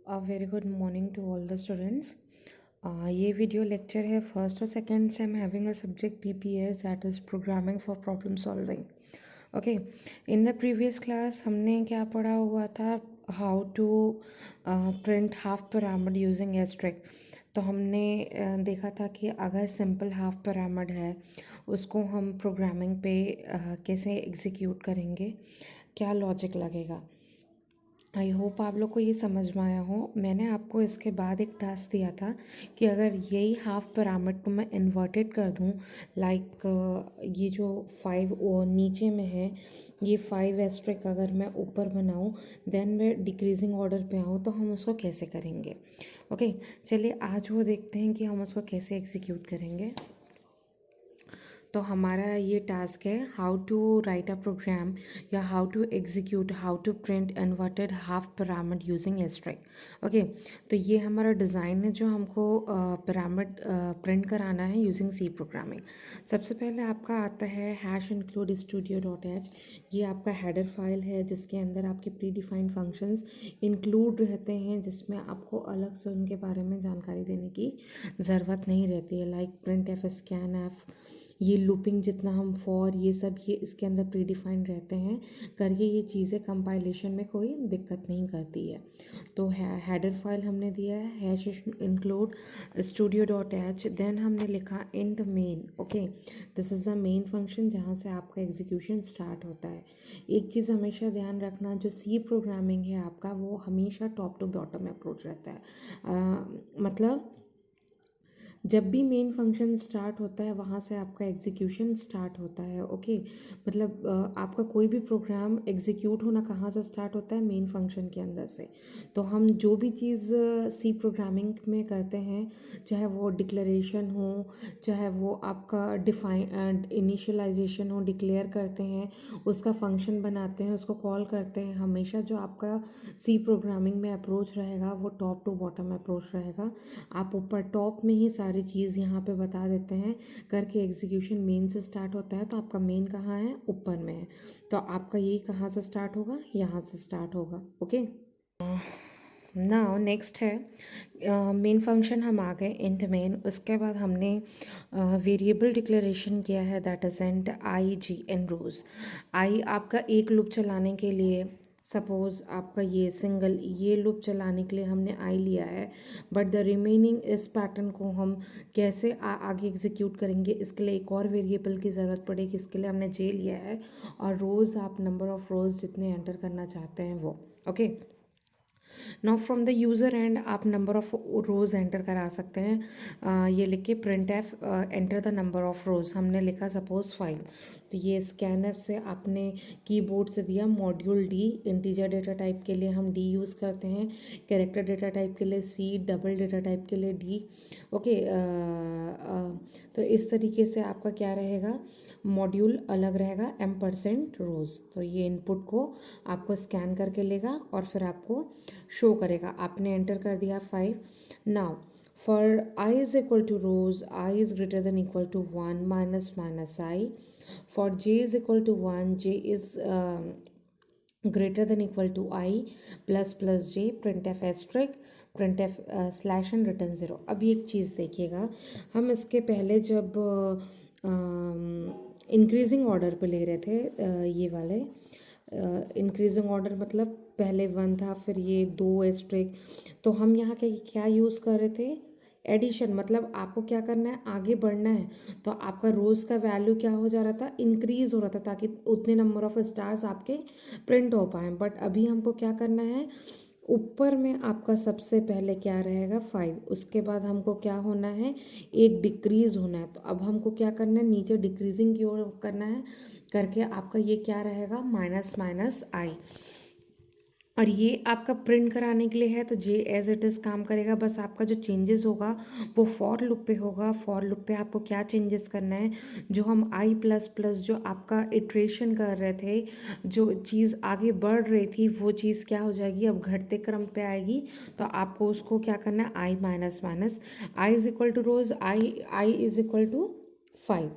A very good morning to all the students. ये video lecture है first और second से हम having a subject PPS that is programming for problem solving. Okay, in the previous class हमने क्या पढ़ा हुआ था, how to print half pyramid using asterisk. तो हमने देखा था कि अगर सिंपल हाफ पिरामिड है उसको हम प्रोग्रामिंग पे कैसे एग्जीक्यूट करेंगे, क्या लॉजिक लगेगा. आई होप आप लोग को ये समझ में आया हो. मैंने आपको इसके बाद एक टास्क दिया था कि अगर यही हाफ पिरामिड को मैं इन्वर्टेड कर दूँ, लाइक ये जो 5 नीचे में है, ये 5 एस्ट्रिक अगर मैं ऊपर बनाऊँ देन मैं डिक्रीजिंग ऑर्डर पे आऊँ, तो हम उसको कैसे करेंगे. ओके, चलिए आज वो देखते हैं कि हम उसको कैसे एग्जीक्यूट करेंगे. तो हमारा ये टास्क है how to write a program या how to execute how to print inverted half pyramid using asterisk. Okay, तो ये हमारा डिज़ाइन है जो हमको पिरामिड प्रिंट कराना है यूजिंग सी प्रोग्रामिंग. सबसे पहले आपका आता है hash include studio dot H. ये आपका हेडर फाइल है जिसके अंदर आपके प्री डिफाइंड फंक्शंस इंक्लूड रहते हैं, जिसमें आपको अलग से उनके बारे में जानकारी देने की ज़रूरत नहीं रहती है, like print F, scan F, ये लूपिंग जितना हम फॉर, ये सब ये इसके अंदर प्री डिफाइंड रहते हैं करके. ये चीज़ें कंपाइलेशन में कोई दिक्कत नहीं करती है. तो हेडर फाइल हमने दिया है hash include studio dot h. Then हमने लिखा in the main. Okay, this is the main function जहाँ से आपका एग्जीक्यूशन स्टार्ट होता है. एक चीज़ हमेशा ध्यान रखना, जो सी प्रोग्रामिंग है आपका वो हमेशा टॉप टू बॉटम अप्रोच रहता है. मतलब जब भी मेन फंक्शन स्टार्ट होता है वहाँ से आपका एग्जीक्यूशन स्टार्ट होता है. ओके, मतलब आपका कोई भी प्रोग्राम एग्जीक्यूट होना कहाँ से स्टार्ट होता है, मेन फंक्शन के अंदर से. तो हम जो भी चीज़ सी प्रोग्रामिंग में करते हैं, चाहे वो डिक्लेरेशन हो, चाहे वो आपका डिफाइन इनिशियलाइजेशन हो, डिक्लेयर करते हैं, उसका फंक्शन बनाते हैं, उसको कॉल करते हैं, हमेशा जो आपका सी प्रोग्रामिंग में अप्रोच रहेगा वो टॉप टू बॉटम अप्रोच रहेगा. आप ऊपर टॉप में ही सारी चीज़ यहाँ पे बता देते हैं करके. एग्जीक्यूशन मेन से स्टार्ट होता है, तो आपका मेन कहाँ है, ऊपर में है. तो आपका ये कहाँ से स्टार्ट होगा, यहाँ से स्टार्ट होगा. ओके, नाउ नेक्स्ट है मेन फंक्शन. हम आ गए इंट मेन. उसके बाद हमने वेरिएबल डिक्लेरेशन किया है दैट इज इंट आई जी इन रोज. आई आपका एक लूप चलाने के लिए, सपोज़ आपका ये सिंगल ये लूप चलाने के लिए हमने आई लिया है, बट द रिमेनिंग इस पैटर्न को हम कैसे आगे एग्जीक्यूट करेंगे, इसके लिए एक और वेरिएबल की ज़रूरत पड़ेगी. इसके लिए हमने जे लिया है, और रोज़ आप नंबर ऑफ़ रोज़ जितने एंटर करना चाहते हैं वो. Okay, now from the user end आप नंबर ऑफ़ रोज़ एंटर करा सकते हैं. ये लिख के print F enter the number of rows हमने लिखा सपोज़ 5. तो ये स्कैन एफ से आपने कीबोर्ड से दिया module D. Integer data type के लिए हम डी यूज़ करते हैं, कैरेक्टर डेटा टाइप के लिए सी, डबल डेटा टाइप के लिए डी. ओके, तो इस तरीके से आपका क्या रहेगा, मॉड्यूल अलग रहेगा M% रोज़. तो ये इनपुट को आपको स्कैन करके लेगा और फिर आपको शो करेगा. आपने एंटर कर दिया 5. Now for I is equal to rows, I is greater than equal to 1 minus minus I. For J is equal to 1, J is greater than equal to I plus plus J. Print F asterisk, print F slash and return 0. अभी एक चीज़ देखिएगा, हम इसके पहले जब increasing order पे ले रहे थे, ये वाले इंक्रीजिंग ऑर्डर मतलब पहले 1 था, फिर ये 2 एस्ट्रिक, तो हम यहाँ के क्या यूज़ कर रहे थे, एडिशन. मतलब आपको क्या करना है, आगे बढ़ना है, तो आपका रोज़ का वैल्यू क्या हो जा रहा था, इंक्रीज हो रहा था, ताकि उतने नंबर ऑफ स्टार्स आपके प्रिंट हो पाए. बट अभी हमको क्या करना है, ऊपर में आपका सबसे पहले क्या रहेगा 5, उसके बाद हमको क्या होना है, एक डिक्रीज होना है. तो अब हमको क्या करना है, नीचे डिक्रीजिंग की ओर करना है करके आपका ये क्या रहेगा, माइनस माइनस आई. और ये आपका प्रिंट कराने के लिए है, तो जे एज इट इज़ काम करेगा. बस आपका जो चेंजेस होगा वो फॉर लूप पे होगा. फॉर लूप पे आपको क्या चेंजेस करना है, जो हम आई प्लस प्लस जो आपका इटरेशन कर रहे थे, जो चीज़ आगे बढ़ रही थी, वो चीज़ क्या हो जाएगी, अब घटते क्रम पे आएगी. तो आपको उसको क्या करना है, i minus minus i is equal to rows, I is equal to 5,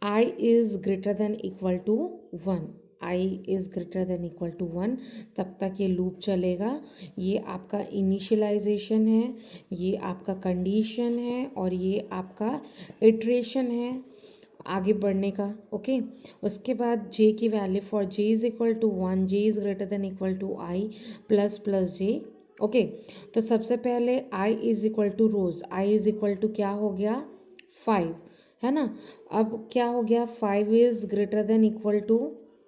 i is greater than equal to 1. I is greater than equal to 1, तब तक ये लूप चलेगा। ये आपका इनिशियलाइजेशन है, ये आपका कंडीशन है और ये आपका इटरेशन है आगे बढ़ने का। ओके, उसके बाद जे की value for J is equal to 1, J is greater than equal to I plus plus j. Okay, तो सबसे पहले i is equal to rows, I is equal to क्या हो गया 5, है ना। अब क्या हो गया 5 is greater than equal to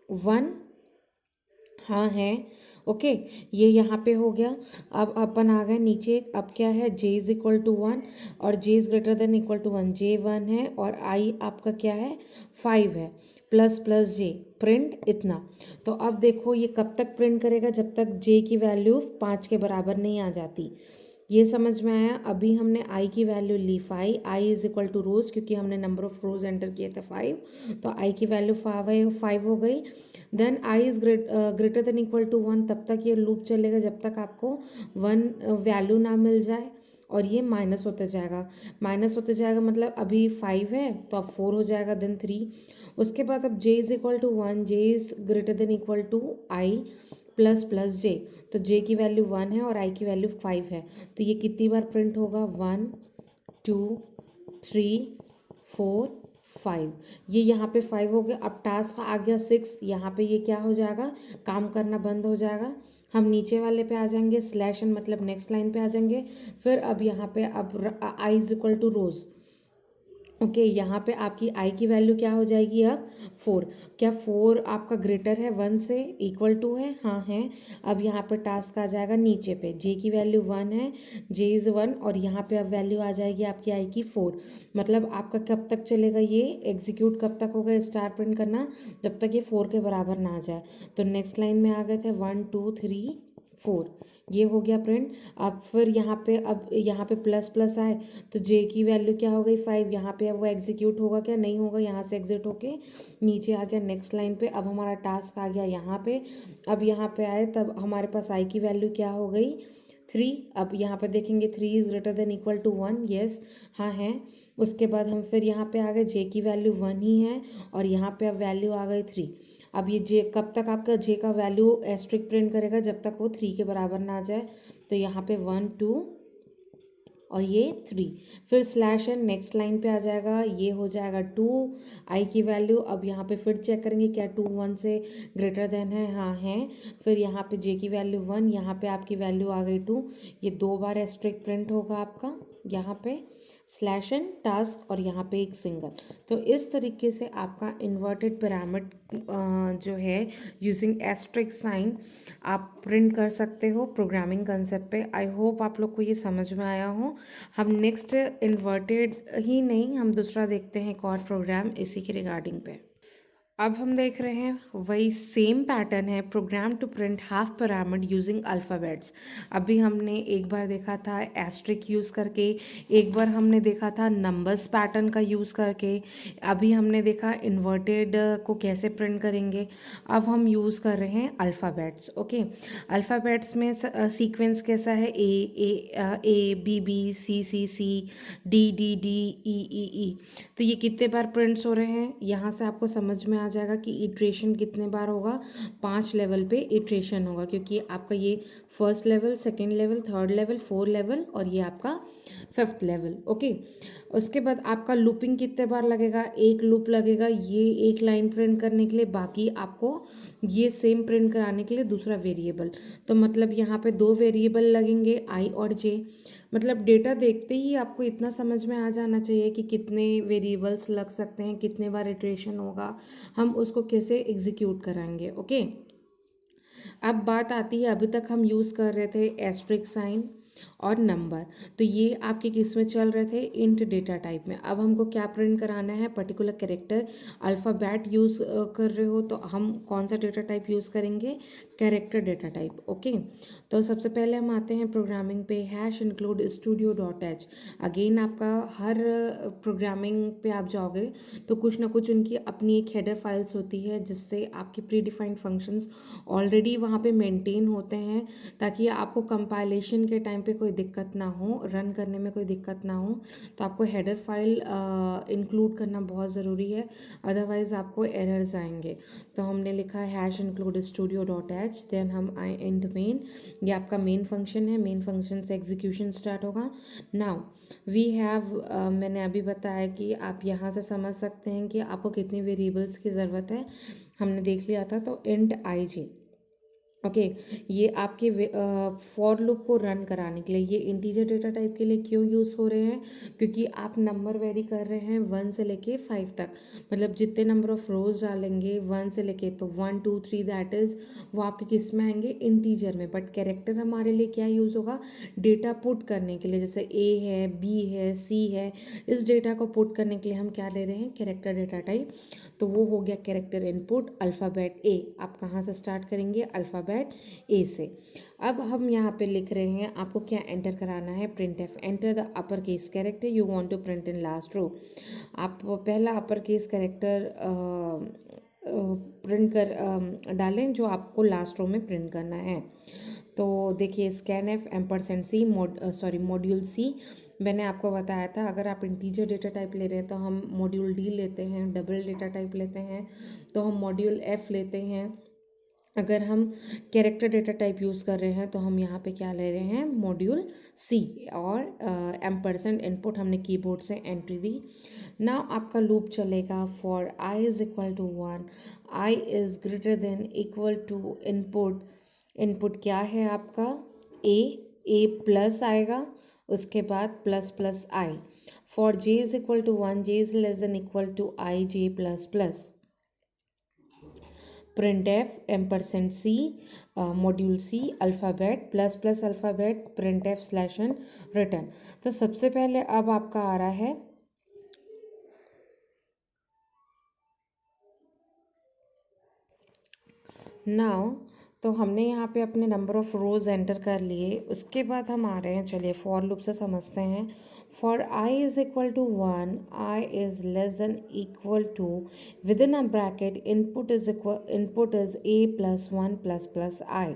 1, हाँ है। ओके, ये यहाँ पे हो गया। अब अपन आ गए नीचे, अब क्या है j इज इक्वल टू 1 और j is greater than equal to 1, j 1 है और i आपका क्या है 5 है, प्लस प्लस j, प्रिंट इतना। तो अब देखो ये कब तक प्रिंट करेगा, जब तक j की वैल्यू 5 के बराबर नहीं आ जाती। ये समझ में आया। अभी हमने i की वैल्यू ली 5, i is equal to rows, क्योंकि हमने नंबर ऑफ रोज एंटर किए थे 5, तो i की वैल्यू 5 हो गई। Then i is greater than equal to 1, तब तक ये लूप चलेगा जब तक आपको 1 वैल्यू ना मिल जाए, और ये माइनस होते जाएगा, माइनस होते जाएगा, मतलब अभी 5 है तो अब 4 हो जाएगा, देन 3। उसके बाद अब j is equal to 1, j is greater than equal to i plus plus j, तो j की वैल्यू 1 है और i की वैल्यू 5 है, तो ये कितनी बार प्रिंट होगा 1 2 3 4 5, ये यहाँ पे 5 हो गया। अब टास्क आ गया 6, यहाँ पे ये क्या हो जाएगा, काम करना बंद हो जाएगा। हम नीचे वाले पे आ जाएंगे, स्लैश एन मतलब नेक्स्ट लाइन पे आ जाएंगे। फिर अब यहाँ पे अब i is equal to rows. Okay, यहाँ पे आपकी आई की वैल्यू क्या हो जाएगी अब 4। क्या 4 आपका ग्रेटर है 1 से, इक्वल टू है, हाँ है। अब यहाँ पे टास्क आ जाएगा नीचे पे, जे की वैल्यू 1 है, जे इज़ 1 और यहाँ पे अब वैल्यू आ जाएगी आपकी आई की 4। मतलब आपका कब तक चलेगा ये एग्जीक्यूट, कब तक होगा स्टार प्रिंट करना, जब तक ये 4 के बराबर ना आ जाए। तो नेक्स्ट लाइन में आ गए थे 1 2 3 4, ये हो गया प्रिंट। अब फिर यहाँ पे, अब यहाँ पे प्लस प्लस आए तो जे की वैल्यू क्या हो गई 5, यहाँ पे अब वो एग्जीक्यूट होगा क्या, नहीं होगा, यहाँ से एग्जिट होके नीचे आ गया नेक्स्ट लाइन पे। अब हमारा टास्क आ गया यहाँ पे, अब यहाँ पे आए तब हमारे पास आई की वैल्यू क्या हो गई 3। अब यहाँ पे देखेंगे 3 is greater than equal to 1, yes हाँ है। उसके बाद हम फिर यहाँ पे आ गए, जे की वैल्यू 1 ही है और यहाँ पे अब वैल्यू आ गई 3। अब ये जे कब तक आपका जे का वैल्यू एस्ट्रिक प्रिंट करेगा, जब तक वो 3 के बराबर ना आ जाए। तो यहाँ पे 1 2 और ये 3, फिर स्लैश एन नेक्स्ट लाइन पे आ जाएगा, ये हो जाएगा 2 आई की वैल्यू। अब यहाँ पे फिर चेक करेंगे क्या 2 1 से ग्रेटर देन है, हाँ है। फिर यहाँ पे जे की वैल्यू 1, यहाँ पे आपकी वैल्यू आ गई 2, ये 2 बार एस्ट्रिक प्रिंट होगा आपका यहाँ पे स्लैश एन टास्क और यहाँ पे एक सिंगल। तो इस तरीके से आपका इन्वर्टेड पिरामिड जो है यूजिंग एस्ट्रिक साइन आप प्रिंट कर सकते हो प्रोग्रामिंग कंसेप्ट पे। आई होप आप लोग को ये समझ में आया हो। हम नेक्स्ट इन्वर्टेड ही नहीं, हम दूसरा देखते हैं एक और प्रोग्राम इसी के रिगार्डिंग पे। अब हम देख रहे हैं वही सेम पैटर्न है, program to print half pyramid using alphabets. अभी हमने एक बार देखा था एस्ट्रिक यूज़ करके, एक बार हमने देखा था नंबर्स पैटर्न का यूज़ करके, अभी हमने देखा इन्वर्टेड को कैसे प्रिंट करेंगे। अब हम यूज़ कर रहे हैं अल्फ़ाबेट्स। ओके, अल्फ़ाबेट्स में सीक्वेंस कैसा है, A B B C C C D D D E E E. तो ये कितने बार प्रिंट्स हो रहे हैं, यहाँ से आपको समझ में आ जाएगा कि इटरेशन कितने बार होगा, 5 लेवल पे इटरेशन होगा, क्योंकि आपका ये first level, second level, third level, 4 level और ये आपका 5th लेवल। ओके, उसके बाद आपका लूपिंग कितने बार लगेगा, एक लूप लगेगा ये एक लाइन प्रिंट करने के लिए, बाकी आपको ये सेम प्रिंट कराने के लिए दूसरा वेरिएबल। तो मतलब यहाँ पे 2 वेरिएबल लगेंगे आई और जे। मतलब डेटा देखते ही आपको इतना समझ में आ जाना चाहिए कि कितने वेरिएबल्स लग सकते हैं, कितने बार इटरेशन होगा, हम उसको कैसे एग्जीक्यूट कराएंगे। ओके, अब बात आती है, अभी तक हम यूज़ कर रहे थे एस्ट्रिक साइन और नंबर, तो ये आपके किस में चल रहे थे, इंट डेटा टाइप में। अब हमको क्या प्रिंट कराना है, पर्टिकुलर कैरेक्टर, अल्फ़ाबेट यूज़ कर रहे हो तो हम कौन सा डेटा टाइप यूज़ करेंगे, कैरेक्टर डेटा टाइप। ओके, तो सबसे पहले हम आते हैं प्रोग्रामिंग पे, hash include studio dot H. Again आपका हर प्रोग्रामिंग पे आप जाओगे तो कुछ ना कुछ उनकी अपनी एक हेडर फाइल्स होती है, जिससे आपके प्री डिफाइंड फंक्शंस ऑलरेडी वहाँ पे मेंटेन होते हैं, ताकि आपको कंपाइलेशन के टाइम पे पे कोई दिक्कत ना हो, रन करने में कोई दिक्कत ना हो, तो आपको हेडर फाइल इंक्लूड करना बहुत ज़रूरी है, अदरवाइज़ आपको एरर्स आएंगे। तो हमने लिखा है hash include studio dot h, then हम आए इंट मेन, ये आपका मेन फंक्शन है, मेन फंक्शन से एग्जीक्यूशन स्टार्ट होगा। नाउ वी हैव, मैंने अभी बताया कि आप यहाँ से समझ सकते हैं कि आपको कितनी वेरिएबल्स की ज़रूरत है, हमने देख लिया था। तो इंट आई जी, ओके, ये आपके फॉर लूप को रन कराने के लिए, ये इंटीजर डेटा टाइप के लिए क्यों यूज़ हो रहे हैं, क्योंकि आप नंबर वेरी कर रहे हैं 1 से लेके 5 तक, मतलब जितने नंबर ऑफ रोज डालेंगे 1 से लेके, तो 1 2 3 दैट इज़ वो आपके किस में आएंगे, इंटीजर में। बट कैरेक्टर हमारे लिए क्या यूज़ होगा, डेटा पुट करने के लिए, जैसे ए है, बी है, सी है, इस डेटा को पुट करने के लिए हम क्या ले रहे हैं, कैरेक्टर डेटा टाइप। तो वो हो गया कैरेक्टर इनपुट अल्फ़ाबेट ए। आप कहाँ से स्टार्ट करेंगे, अल्फ़ाबेट ए से। अब हम यहाँ पे लिख रहे हैं, आपको क्या एंटर कराना है, print F, enter the upper case character you want to print in last row. आप पहला अपर केस कैरेक्टर प्रिंट कर डालें जो आपको लास्ट रो में प्रिंट करना है। तो देखिए scan F ampersand C module सी, मैंने आपको बताया था अगर आप इंटीजर डेटा टाइप ले रहे हैं तो हम मॉड्यूल डी लेते हैं, डबल डेटा टाइप लेते हैं तो हम मॉड्यूल एफ लेते हैं, अगर हम कैरेक्टर डेटा टाइप यूज़ कर रहे हैं तो हम यहाँ पे क्या ले रहे हैं, मॉड्यूल सी, और एम्परसेंड इनपुट हमने कीबोर्ड से एंट्री दी। ना आपका लूप चलेगा for I is equal to 1, I is greater than equal to input, input क्या है आपका ए प्लस आएगा, उसके बाद plus plus I, for J is equal to 1, J is less than equal to I J plus plus, print F ampersand C module C alphabet plus plus alphabet print F slash N return. तो सबसे पहले अब आपका आ रहा है now, तो हमने यहाँ पे अपने नंबर ऑफ रोज एंटर कर लिए, उसके बाद हम आ रहे हैं, चलिए फॉर लूप से समझते हैं। For I is equal to 1, i is less than equal to, within a bracket input is a plus 1 plus plus i,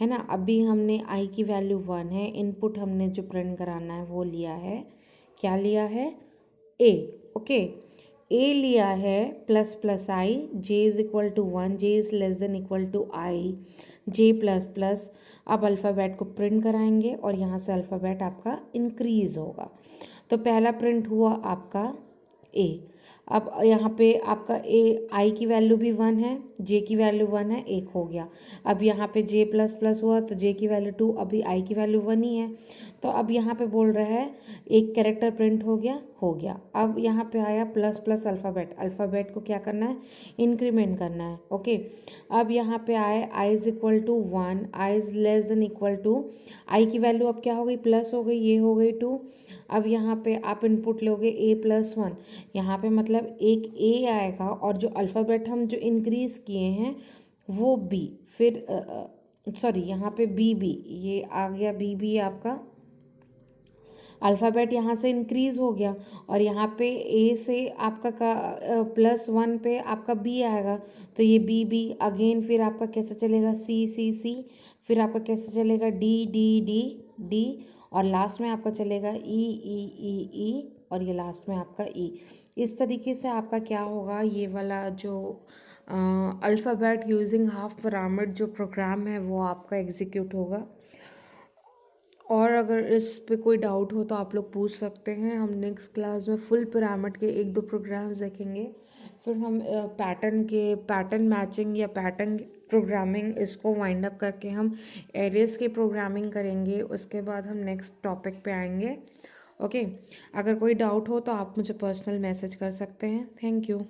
है ना। अभी हमने आई की वैल्यू 1 है, इनपुट हमने जो प्रिंट कराना है वो लिया है, क्या लिया है, ए, ओके, ए लिया है plus plus I, J is equal to 1, J is less than equal to I J plus plus. अब अल्फ़ाबेट को प्रिंट कराएंगे और यहाँ से अल्फ़ाबेट आपका इंक्रीज होगा। तो पहला प्रिंट हुआ आपका ए, अब यहाँ पे आपका ए, आई की वैल्यू भी 1 है, जे की वैल्यू 1 है, 1 हो गया। अब यहाँ पे जे प्लस प्लस हुआ तो जे की वैल्यू 2, अभी आई की वैल्यू 1 ही है, तो अब यहाँ पे बोल रहा है एक कैरेक्टर प्रिंट हो गया। अब यहाँ पे आया प्लस प्लस अल्फ़ाबेट, अल्फ़ाबेट को क्या करना है, इंक्रीमेंट करना है, ओके। अब यहाँ पे आए i is equal to 1, i is less than equal to, i की वैल्यू अब क्या हो गई, प्लस हो गई, ये हो गई 2। अब यहाँ पे आप इनपुट लोगे ए प्लस 1, यहाँ पे मतलब एक ए आएगा और जो अल्फ़ाबेट हम जो इंक्रीज किए हैं वो बी, फिर सॉरी यहाँ पे बी, ये आ गया बी आपका, अल्फ़ाबेट यहाँ से इंक्रीज हो गया, और यहाँ पे ए से आपका का प्लस 1 पे आपका बी आएगा, तो ये बी अगेन, फिर आपका कैसे चलेगा, सी, फिर आपका कैसे चलेगा, डी, और लास्ट में आपका चलेगा ई, और ये लास्ट में आपका ई। इस तरीके से आपका क्या होगा, ये वाला जो अल्फ़ाबेट यूजिंग हाफ पिरामिड जो प्रोग्राम है वो आपका एग्जीक्यूट होगा। और अगर इस पे कोई डाउट हो तो आप लोग पूछ सकते हैं, हम नेक्स्ट क्लास में फुल पिरामिड के 1-2 प्रोग्राम्स देखेंगे, फिर हम पैटर्न मैचिंग या पैटर्न प्रोग्रामिंग इसको वाइंड अप करके हम एरेस की प्रोग्रामिंग करेंगे, उसके बाद हम नेक्स्ट टॉपिक पे आएंगे, ओके। अगर कोई डाउट हो तो आप मुझे पर्सनल मैसेज कर सकते हैं। Thank you.